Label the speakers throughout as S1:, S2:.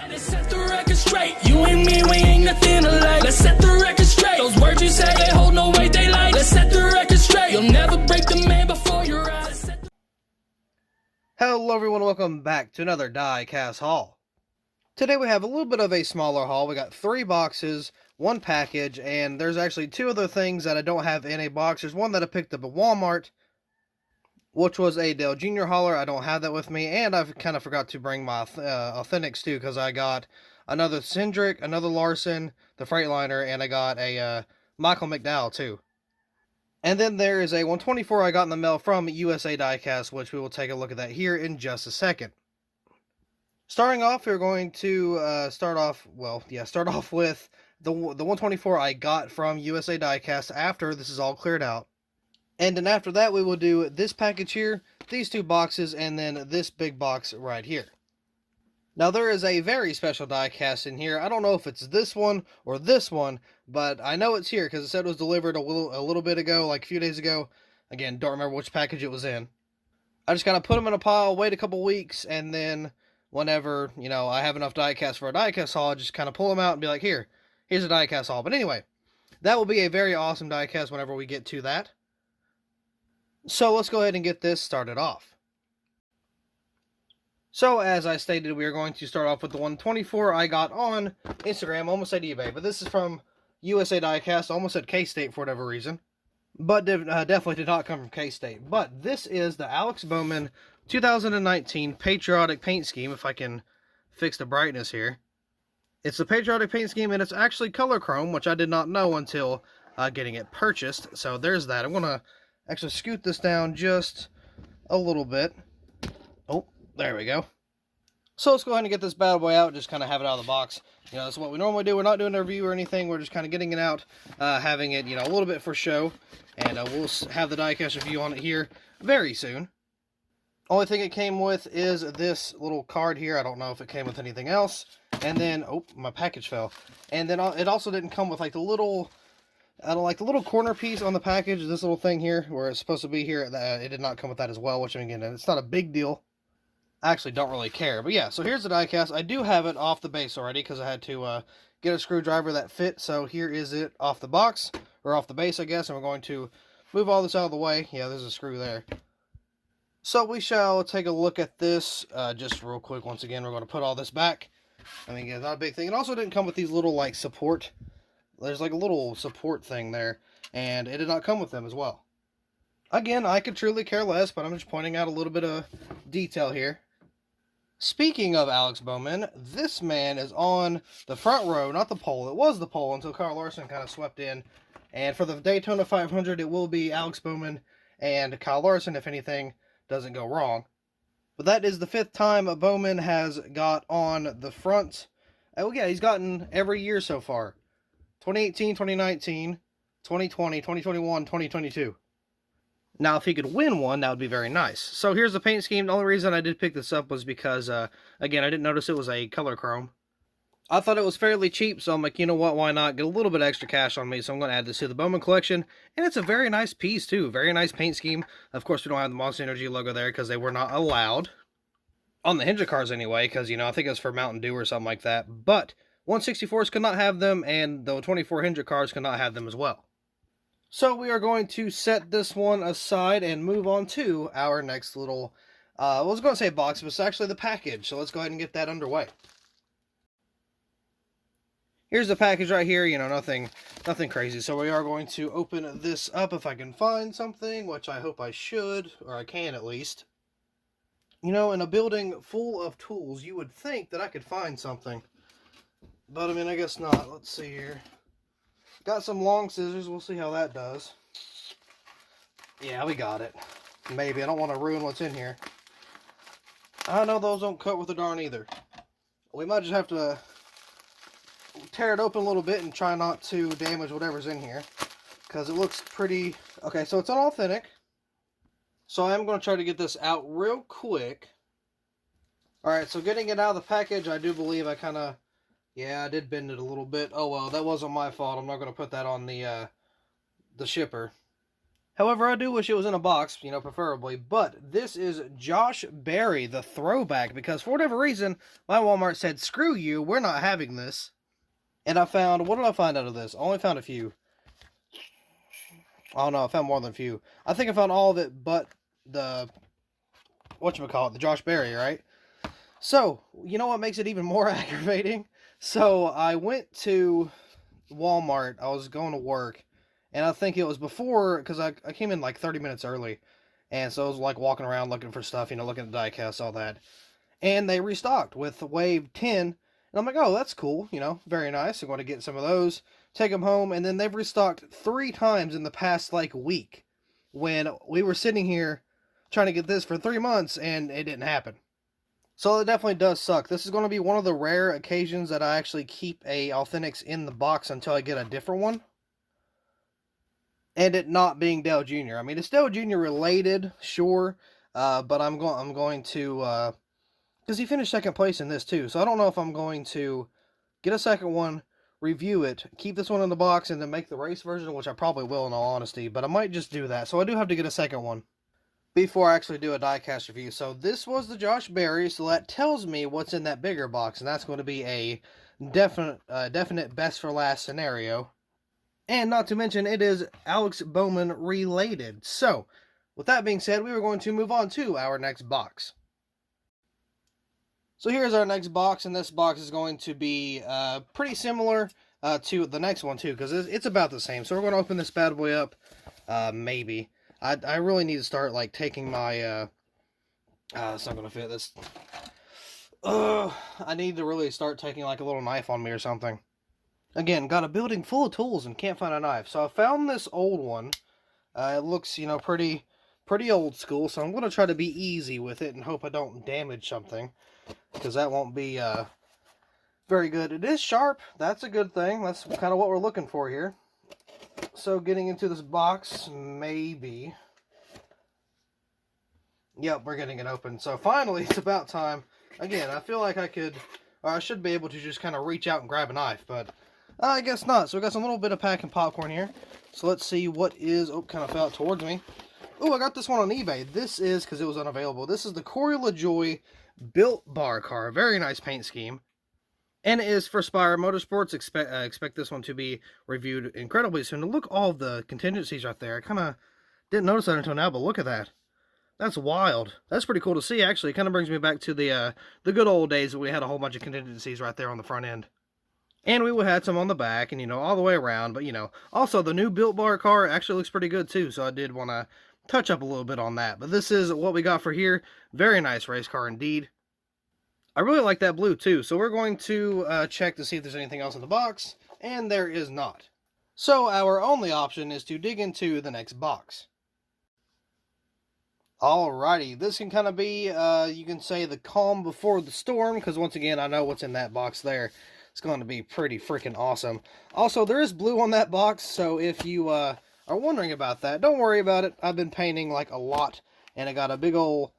S1: Let's set the record straight. You and me, we ain't nothing alike. Let's set the record straight. Those words you say, they hold no weight, they like. Let's set the record straight. You'll never break the man before your eyes.
S2: Hello everyone, welcome back to another Diecast haul. Today we have a little bit of a smaller haul. We got 3 boxes, 1 package, and there's actually 2 other things that I don't have in a box. There's one that I picked up at Walmart, which was a Dale Jr. hauler. I don't have that with me, and I kind of forgot to bring my Authentics too, because I got another Cindric, another Larson, the Freightliner, and I got a Michael McDowell too. And then there is a 124 I got in the mail from USA Diecast, which we will take a look at that here in just a second. Starting off, we're going to start off with the 124 I got from USA Diecast after this is all cleared out. And then after that, we will do this package here, these 2 boxes, and then this big box right here. Now, there is a very special diecast in here. I don't know if it's this one or this one, but I know it's here because it said it was delivered a little bit ago, like a few days ago. Again, don't remember which package it was in. I just kind of put them in a pile, wait a couple weeks, and then whenever, you know, I have enough diecast for a diecast haul, I just kind of pull them out and be like, here's a diecast haul. But anyway, that will be a very awesome diecast whenever we get to that. So let's go ahead and get this started off. So, as I stated, we are going to start off with the 124 I got on Instagram, almost said eBay, but this is from USA Diecast, almost said K-State for whatever reason, but definitely did not come from K-State. But this is the Alex Bowman 2019 Patriotic paint scheme, if I can fix the brightness here. It's the Patriotic paint scheme, and it's actually color chrome, which I did not know until getting it purchased, so there's that. I'm going to actually scoot this down just a little bit. Oh. There we go. So let's go ahead and get this bad boy out, just kind of have it out of the box. You know, that's what we normally do. We're not doing a review or anything. We're just kind of getting it out, having it, you know, a little bit for show. And we'll have the diecast review on it here very soon. Only thing it came with is this little card here. I don't know if it came with anything else. And then, oh, my package fell. And then it also didn't come with like the little, the little corner piece on the package. This little thing here, where it's supposed to be here. It did not come with that as well, which again, it's not a big deal. I actually don't really care. But yeah, so here's the diecast. I do have it off the base already because I had to get a screwdriver that fit. So here is it off the box, or off the base, I guess. And we're going to move all this out of the way. Yeah, there's a screw there. So we shall take a look at this just real quick. Once again, we're going to put all this back. I mean, it's not a big thing. It also didn't come with these little, like, support. There's, like, a little support thing there. And it did not come with them as well. Again, I could truly care less, but I'm just pointing out a little bit of detail here. Speaking of Alex Bowman, this man is on the front row, not the pole. It was the pole until Kyle Larson kind of swept in. And for the Daytona 500, it will be Alex Bowman and Kyle Larson if anything doesn't go wrong. But that is the 5th time Bowman has got on the front. Oh yeah, he's gotten every year so far. 2018, 2019, 2020, 2021, 2022. Now, if he could win one, that would be very nice. So here's the paint scheme. The only reason I did pick this up was because, again, I didn't notice it was a color chrome. I thought it was fairly cheap, so I'm like, you know what, why not? Get a little bit of extra cash on me, so I'm going to add this to the Bowman collection. And it's a very nice piece, too. Very nice paint scheme. Of course, we don't have the Monster Energy logo there because they were not allowed. On the Hendrick cars, anyway, because, you know, I think it was for Mountain Dew or something like that. But 164s could not have them, and the 24 Hendrick cars could not have them as well. So we are going to set this one aside and move on to our next little, I was going to say box, but it's actually the package. So let's go ahead and get that underway. Here's the package right here, you know, nothing crazy. So we are going to open this up if I can find something, which I hope I should, or I can at least. You know, in a building full of tools, you would think that I could find something. But I mean, I guess not. Let's see here. Got some long scissors. We'll see how that does. Yeah, we got it. Maybe. I don't want to ruin what's in here. I know those don't cut with a darn either. We might just have to tear it open a little bit and try not to damage whatever's in here. Because it looks pretty... Okay, so it's unauthentic. So I'm going to try to get this out real quick. Alright, so getting it out of the package, I do believe I kind of... Yeah, I did bend it a little bit. Oh well, that wasn't my fault. I'm not going to put that on the shipper. However, I do wish it was in a box, you know, preferably. But this is Josh Berry, the throwback, because for whatever reason, my Walmart said, screw you, we're not having this. And I found, what did I find out of this? I only found a few. Oh no, I found more than a few. I think I found all of it but the, whatchamacallit, the Josh Berry, right? So, you know what makes it even more aggravating? So, I went to Walmart, I was going to work, and I think it was before, because I came in like 30 minutes early, and so I was like walking around looking for stuff, you know, looking at diecast, all that, and they restocked with Wave 10, and I'm like, oh, that's cool, you know, very nice, I'm going to get some of those, take them home, and then they've restocked 3 times in the past, like, week, when we were sitting here trying to get this for 3 months, and it didn't happen. So it definitely does suck. This is going to be one of the rare occasions that I actually keep a Authentics in the box until I get a different one. And it not being Dale Jr. I mean, it's Dale Jr. related, sure, but I'm going to, because he finished second place in this too, so I don't know if I'm going to get a second one, review it, keep this one in the box, and then make the race version, which I probably will in all honesty, but I might just do that, so I do have to get a second one before I actually do a diecast review. So this was the Josh Berry, so that tells me what's in that bigger box, and that's going to be a definite best for last scenario. And not to mention, it is Alex Bowman related. So, with that being said, we are going to move on to our next box. So here's our next box, and this box is going to be pretty similar to the next one too, because it's about the same. So we're going to open this bad boy up, maybe. I really need to start, like, taking my, it's not going to fit this. I need to really start taking, like, a little knife on me or something. Again, got a building full of tools and can't find a knife. So I found this old one. It looks, you know, pretty old school. So I'm going to try to be easy with it and hope I don't damage something, because that won't be, very good. It is sharp. That's a good thing. That's kind of what we're looking for here. So getting into this box, maybe. Yep, we're getting it open. So finally, it's about time. Again, I feel like I could, or I should be able to just kind of reach out and grab a knife, but I guess not. So we got some little bit of packing popcorn here. So let's see what is, oh, kind of fell out towards me. Oh, I got this one on eBay. This is, because it was unavailable, this is the Corey LaJoie Built Bar car. Very nice paint scheme. And it is for Spire Motorsports. Expect this one to be reviewed incredibly soon. And look, all of the contingencies right there. I kind of didn't notice that until now, but look at that. That's wild. That's pretty cool to see, actually. It kind of brings me back to the good old days when we had a whole bunch of contingencies right there on the front end. And we had some on the back and, you know, all the way around. But, you know, also the new Built Bar car actually looks pretty good, too. So I did want to touch up a little bit on that. But this is what we got for here. Very nice race car indeed. I really like that blue too, so we're going to check to see if there's anything else in the box, and there is not. So our only option is to dig into the next box. Alrighty, this can kind of be, you can say, the calm before the storm, because once again, I know what's in that box there. It's going to be pretty freaking awesome. Also, there is blue on that box, so if you are wondering about that, don't worry about it. I've been painting like a lot, and I got a big old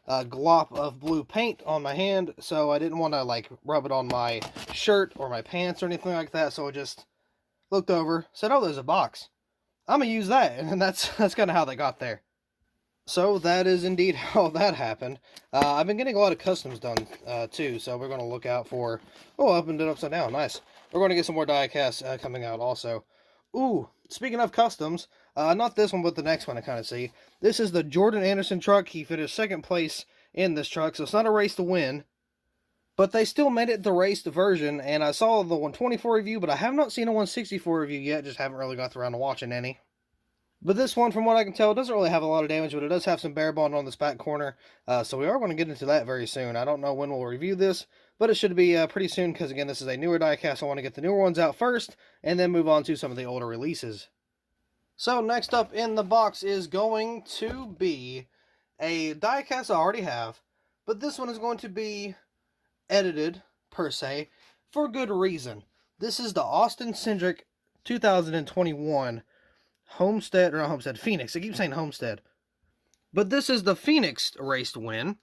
S2: glop of blue paint on my hand, so I didn't want to like rub it on my shirt or my pants or anything like that, so I just looked over, said, oh, there's a box. I'm gonna use that, and that's kind of how they got there. So that is indeed how that happened. I've been getting a lot of customs done too, so we're going to look out for, oh, I opened it upside down, nice. We're going to get some more die-casts coming out also. Ooh, speaking of customs, not this one, but the next one I kind of see. This is the Jordan Anderson truck. He finished second place in this truck, so it's not a race to win. But they still made it the raced version, and I saw the 124 review, but I have not seen a 164 review yet, just haven't really got around to watching any. But this one, from what I can tell, doesn't really have a lot of damage, but it does have some bare bond on this back corner, so we are going to get into that very soon. I don't know when we'll review this, but it should be pretty soon, because again, this is a newer diecast. I want to get the newer ones out first, and then move on to some of the older releases. So next up in the box is going to be a diecast I already have, but this one is going to be edited, per se, for good reason. This is the Austin Cindric 2021 Homestead, or not Homestead, Phoenix. I keep saying Homestead. But this is the Phoenix raced win.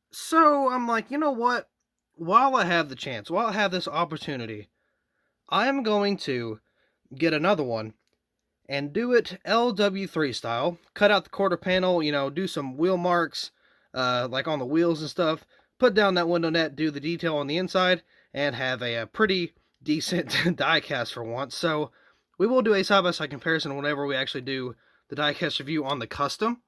S2: So I'm like, you know what? While I have the chance, while I have this opportunity, I am going to get another one and do it LW3 style. Cut out the quarter panel, you know, do some wheel marks, like on the wheels and stuff. Put down that window net, do the detail on the inside, and have a pretty decent die cast for once. So we will do a side-by-side comparison whenever we actually do the die cast review on the custom.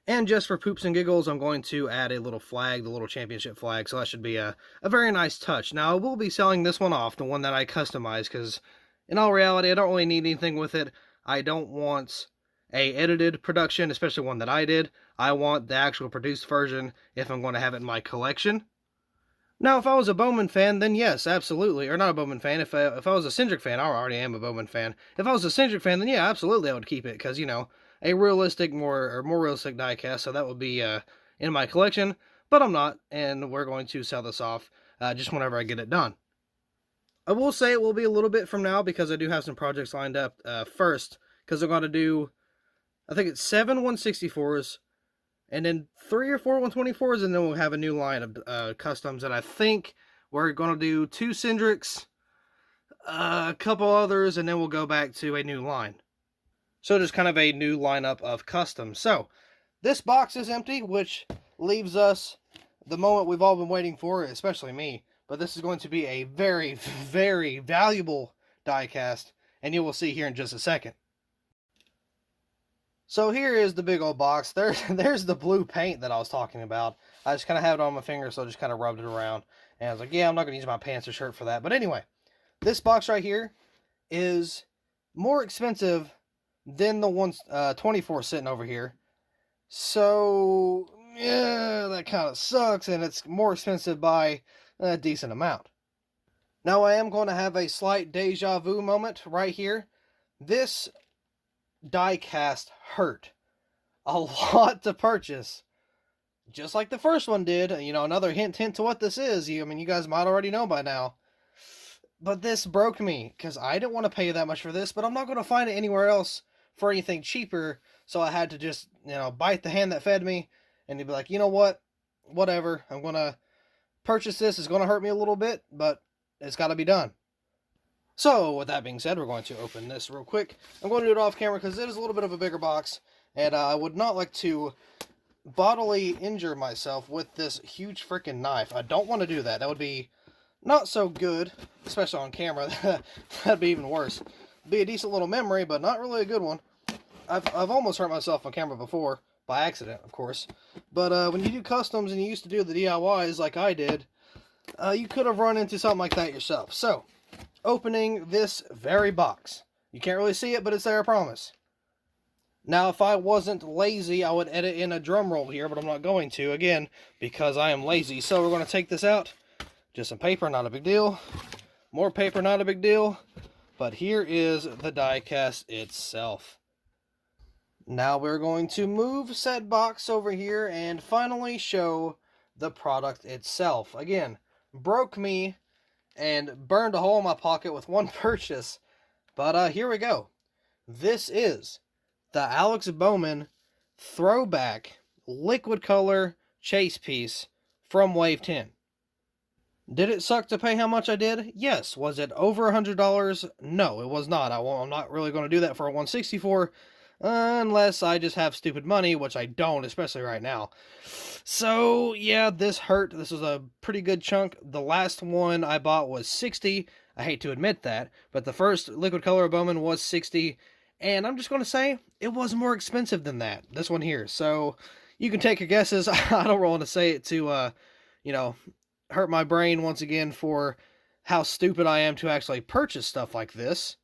S2: And just for poops and giggles, I'm going to add a little flag, the little championship flag, so that should be a very nice touch. Now, I will be selling this one off, the one that I customized, because in all reality, I don't really need anything with it. I don't want a edited production, especially one that I did. I want the actual produced version if I'm going to have it in my collection. Now, if I was a Bowman fan, then yes, absolutely. Or not a Bowman fan. If I was a Cindric fan, I already am a Bowman fan. If I was a Cindric fan, then yeah, absolutely I would keep it. Because, you know, a realistic, more realistic diecast, so that would be in my collection. But I'm not, and we're going to sell this off just whenever I get it done. I will say it will be a little bit from now, because I do have some projects lined up first. Because I'm going to do, I think it's 7 164s, and then 3 or 4 124s, and then we'll have a new line of customs. And I think we're going to do 2 Cindrics, a couple others, and then we'll go back to a new line. So just kind of a new lineup of customs. So this box is empty, which leaves us the moment we've all been waiting for, especially me. But this is going to be a very, very valuable die cast, and you will see here in just a second. So here is the big old box. There's the blue paint that I was talking about. I just kind of have it on my finger, so I just kind of rubbed it around. And I was like, yeah, I'm not going to use my pants or shirt for that. But anyway, this box right here is more expensive than the 124 sitting over here. So, yeah, that kind of sucks. And it's more expensive by a decent amount. Now, I am going to have a slight deja vu moment right here. This die cast hurt a lot to purchase, just like the first one did. You know, another hint to what this is. I mean, you guys might already know by now, but this broke me because I didn't want to pay that much for this, but I'm not going to find it anywhere else for anything cheaper. So I had to just, you know, bite the hand that fed me and be like, you know what, whatever, I'm going to purchase this. It's going to hurt me a little bit, but it's got to be done. So, with that being said, we're going to open this real quick. I'm going to do it off camera because it is a little bit of a bigger box, and I would not like to bodily injure myself with this huge freaking knife. I don't want to do that. That would be not so good, especially on camera. That'd be even worse. Be a decent little memory, but not really a good one. I've almost hurt myself on camera before, by accident, of course. But when you do customs and you used to do the DIYs like I did, you could have run into something like that yourself. So, opening this very box. You can't really see it, but it's there, I promise. Now, if I wasn't lazy, I would edit in a drum roll here, but I'm not going to, again, because I am lazy. So we're going to take this out. Just some paper, not a big deal. More paper, not a big deal. But here is the die cast itself. Now we're going to move said box over here and finally show the product itself. Again, broke me and burned a hole in my pocket with one purchase. But here we go. This is the Alex Bowman throwback liquid color chase piece from Wave 10. Did it suck to pay how much I did? Yes. Was it over $100? No, it was not. I'm not really going to do that for a 164 unless I just have stupid money, which I don't, especially right now. So, yeah, this hurt. This was a pretty good chunk. The last one I bought was $60. I hate to admit that, but the first liquid color Bowman was $60. And I'm just going to say, it was more expensive than that, this one here. So, you can take your guesses. I don't want to say it to, you know, hurt my brain once again for how stupid I am to actually purchase stuff like this.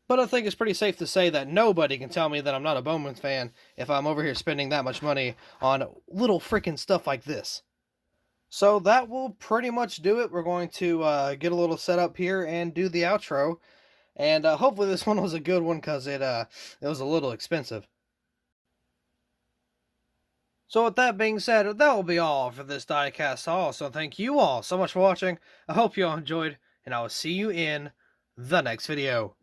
S2: But I think it's pretty safe to say that nobody can tell me that I'm not a Bowman fan if I'm over here spending that much money on little freaking stuff like this. So that will pretty much do it. We're going to get a little set up here and do the outro. And hopefully this one was a good one because it was a little expensive. So with that being said, that will be all for this diecast haul. So thank you all so much for watching. I hope you all enjoyed, and I will see you in the next video.